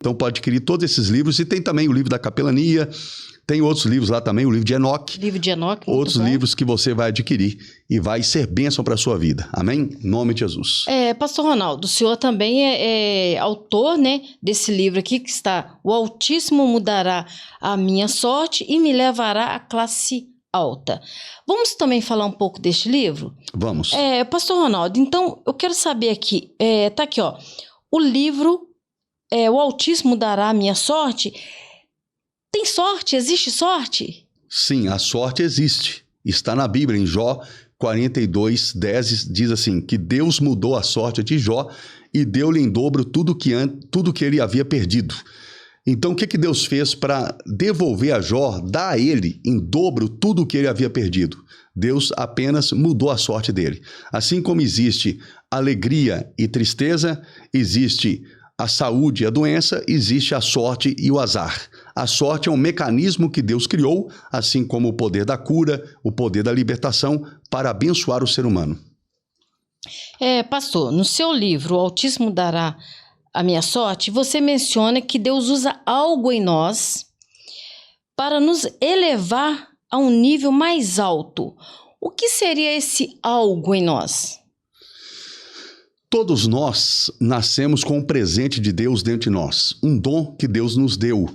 Então pode adquirir todos esses livros. E tem também o livro da capelania, tem outros livros lá também, o livro de Enoque. Livro de Enoque, muito outros bom. livros que você vai adquirir e vai ser bênção para a sua vida. Amém? Em nome de Jesus. Pastor Ronaldo, o senhor também é autor, né, desse livro aqui que está: O Altíssimo mudará a minha sorte e me levará à classe alta. Vamos também falar um pouco deste livro? Vamos. Pastor Ronaldo, então eu quero saber aqui, tá aqui, ó, o livro O Altíssimo mudará a minha sorte. Tem sorte? Existe sorte? Sim, a sorte existe. Está na Bíblia, em Jó 42:10, diz assim, que Deus mudou a sorte de Jó e deu-lhe em dobro tudo que ele havia perdido. Então, o que Deus fez para devolver a Jó, dar a ele em dobro tudo o que ele havia perdido? Deus apenas mudou a sorte dele. Assim como existe alegria e tristeza, existe a saúde e a doença, existe a sorte e o azar. A sorte é um mecanismo que Deus criou, assim como o poder da cura, o poder da libertação, para abençoar o ser humano. Pastor, no seu livro, O Altíssimo dará a minha sorte, você menciona que Deus usa algo em nós para nos elevar a um nível mais alto. O que seria esse algo em nós? Todos nós nascemos com um presente de Deus dentro de nós, um dom que Deus nos deu,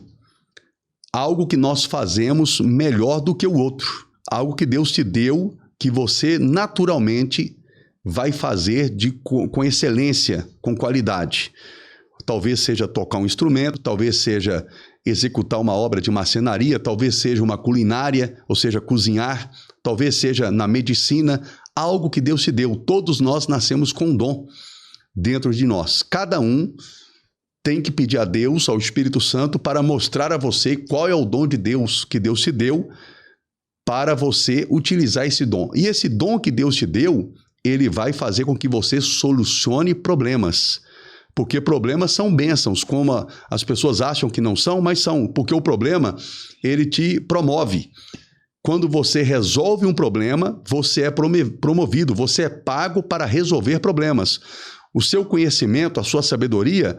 algo que nós fazemos melhor do que o outro, algo que Deus te deu, que você naturalmente vai fazer com excelência, com qualidade. Talvez seja tocar um instrumento, talvez seja executar uma obra de marcenaria, talvez seja uma culinária, ou seja, cozinhar, talvez seja na medicina, algo que Deus te deu. Todos nós nascemos com um dom dentro de nós. Cada um tem que pedir a Deus, ao Espírito Santo, para mostrar a você qual é o dom de Deus que Deus te deu para você utilizar esse dom. E esse dom que Deus te deu, ele vai fazer com que você solucione problemas. Porque problemas são bênçãos, como as pessoas acham que não são, mas são. Porque o problema, ele te promove. Quando você resolve um problema, você é promovido, você é pago para resolver problemas. O seu conhecimento, a sua sabedoria,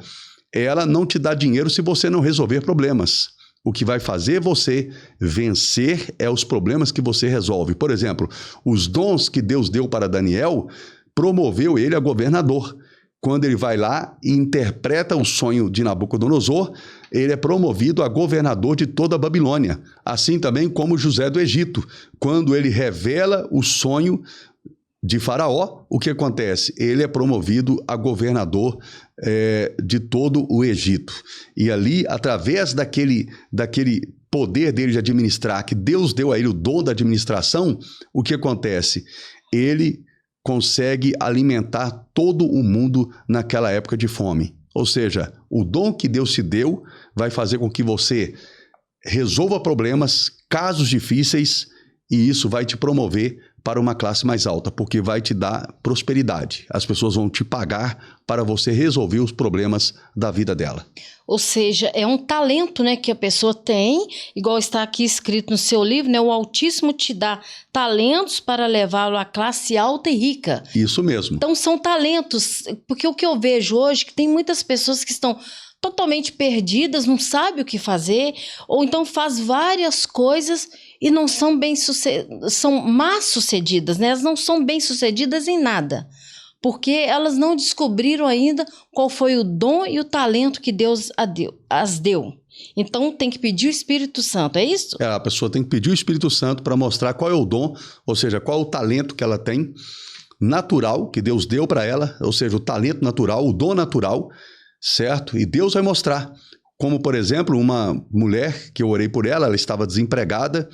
ela não te dá dinheiro se você não resolver problemas. O que vai fazer você vencer é os problemas que você resolve. Por exemplo, os dons que Deus deu para Daniel, promoveu ele a governador. Quando ele vai lá e interpreta o sonho de Nabucodonosor, ele é promovido a governador de toda a Babilônia. Assim também como José do Egito. Quando ele revela o sonho de Faraó, o que acontece? Ele é promovido a governador de todo o Egito. E ali, através daquele poder dele de administrar, que Deus deu a ele o dom da administração, o que acontece? Ele consegue alimentar todo o mundo naquela época de fome. Ou seja, o dom que Deus te deu vai fazer com que você resolva problemas, casos difíceis, e isso vai te promover para uma classe mais alta, porque vai te dar prosperidade. As pessoas vão te pagar para você resolver os problemas da vida dela. Ou seja, é um talento, né, que a pessoa tem, igual está aqui escrito no seu livro, né? O Altíssimo te dá talentos para levá-lo à classe alta e rica. Isso mesmo. Então são talentos, porque o que eu vejo hoje é que tem muitas pessoas que estão totalmente perdidas, não sabem o que fazer, ou então faz várias coisas e não são são mal-sucedidas, né? Elas não são bem-sucedidas em nada, porque elas não descobriram ainda qual foi o dom e o talento que Deus as deu. Então tem que pedir o Espírito Santo, é isso? A pessoa tem que pedir o Espírito Santo para mostrar qual é o dom, ou seja, qual é o talento que ela tem, natural, que Deus deu para ela, ou seja, o talento natural, o dom natural, certo? E Deus vai mostrar. Como, por exemplo, uma mulher que eu orei por ela, ela estava desempregada,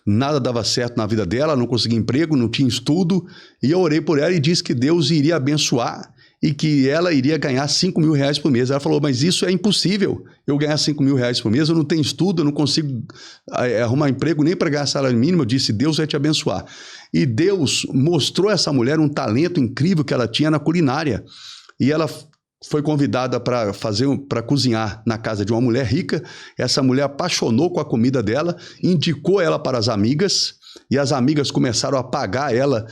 nada dava certo na vida dela, não conseguia emprego, não tinha estudo, e eu orei por ela e disse que Deus iria abençoar e que ela iria ganhar R$5.000 por mês. Ela falou, mas isso é impossível, eu ganhar R$5.000 por mês, eu não tenho estudo, eu não consigo arrumar emprego nem para ganhar salário mínimo. Eu disse, Deus vai te abençoar. E Deus mostrou a essa mulher um talento incrível que ela tinha na culinária, e ela foi convidada para cozinhar na casa de uma mulher rica. Essa mulher apaixonou com a comida dela, indicou ela para as amigas, E as amigas começaram a pagar ela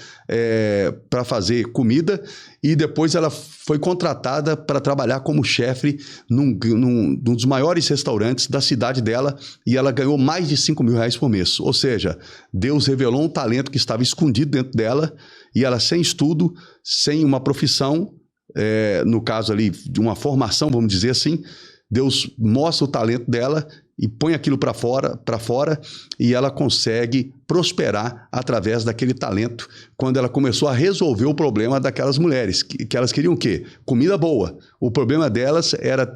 para fazer comida, e depois ela foi contratada para trabalhar como chefe num dos maiores restaurantes da cidade dela, e ela ganhou mais de R$5.000 por mês. Ou seja, Deus revelou um talento que estava escondido dentro dela, e ela, sem estudo, sem uma profissão, no caso ali de uma formação, vamos dizer assim, Deus mostra o talento dela e põe aquilo para fora, e ela consegue prosperar através daquele talento, quando ela começou a resolver o problema daquelas mulheres, que elas queriam o quê? Comida boa. O problema delas era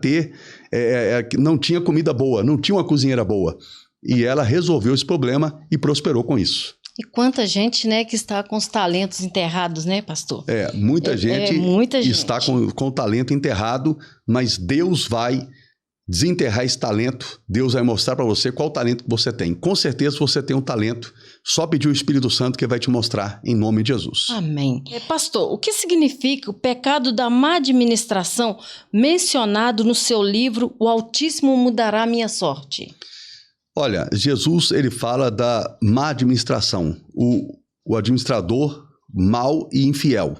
não tinha comida boa, não tinha uma cozinheira boa. E ela resolveu esse problema e prosperou com isso. E quanta gente, né, que está com os talentos enterrados, né, pastor? Muita gente muita gente está com o talento enterrado, mas Deus vai desenterrar esse talento. Deus vai mostrar para você qual talento que você tem. Com certeza você tem um talento. Só pedir o Espírito Santo que vai te mostrar, em nome de Jesus. Amém. Pastor, o que significa o pecado da má administração mencionado no seu livro O Altíssimo Mudará Minha Sorte? Olha, Jesus, ele fala da má administração, o administrador mau e infiel.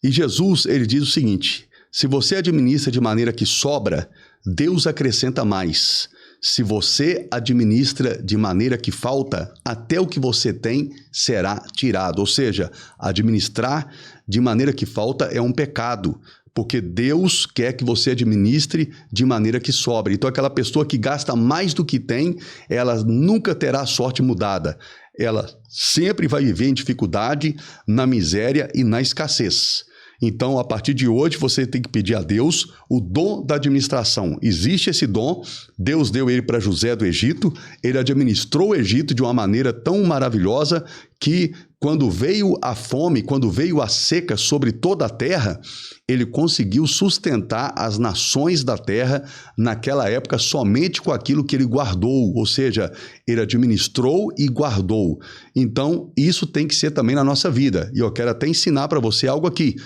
E Jesus, ele diz o seguinte: se você administra de maneira que sobra, Deus acrescenta mais. Se você administra de maneira que falta, até o que você tem será tirado. Ou seja, administrar de maneira que falta é um pecado, porque Deus quer que você administre de maneira que sobre. Então, aquela pessoa que gasta mais do que tem, ela nunca terá a sorte mudada. Ela sempre vai viver em dificuldade, na miséria e na escassez. Então, a partir de hoje, você tem que pedir a Deus o dom da administração. Existe esse dom, Deus deu ele para José do Egito, ele administrou o Egito de uma maneira tão maravilhosa que, quando veio a fome, quando veio a seca sobre toda a terra, ele conseguiu sustentar as nações da terra naquela época somente com aquilo que ele guardou, ou seja, ele administrou e guardou. Então, isso tem que ser também na nossa vida. E eu quero até ensinar para você algo aqui.